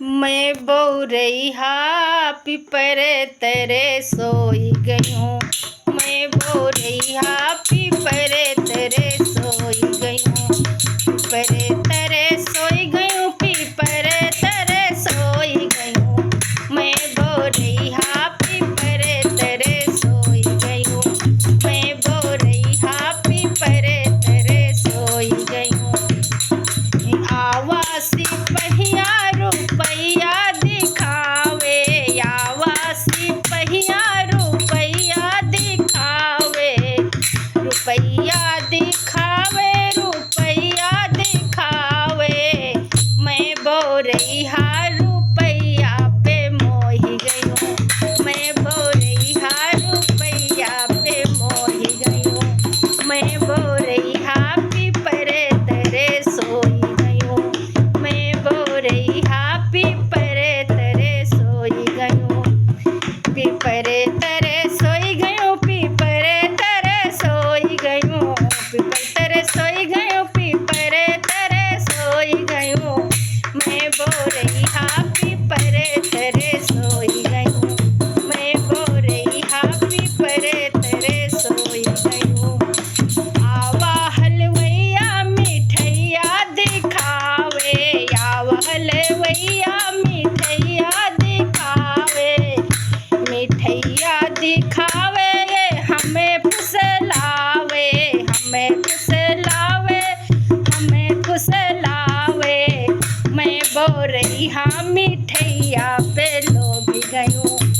मैं बौरैया पीपर तरे सोई गई हूँ। मैं बौरैया पीपर तरे सोई गई हूँ। पीपर तरे सोई गई हूँ। पीपर तरे सोई गई हूँ। मैं बौरैया पीपर तरे सोई गई हूँ। मैं बौरैया पीपर तरे सोई गई हूँ। आवासी पहिया रुपैया दिखावे, आवासी पहिया रुपैया दिखावे, रुपैया दिखावे, रुपैया दिखावे। मैं बौरैया रुपैया पे मोही गई हूँ। मैं बौरैया रुपैया पे मोही गई हूँ। मैं बौरैया पीपर तरे सोई गई हूँ। मैं बौरैया पीपर तरे सोई गई हूँ। पीपर तरे सोई गई हूँ। पीपर तरे सोई गई हूँ। पीपर तरे सोई गई हूँ। पीपर तरे सोई गई हूँ। मैं बौरैया पीपर तरे सोई गई हूँ। मैं बौरैया पीपर तरे सोई गई हूँ। आवा हलवैया मिठैया दिखावे, आवा हलवैया मिठैया दिखावे, मिठैया दिखावे, हमें फुसलावे, हमें फुसलावे, हमें फुसलावे। मैं बौरैया मिठैया पे लोभी गई हूँ।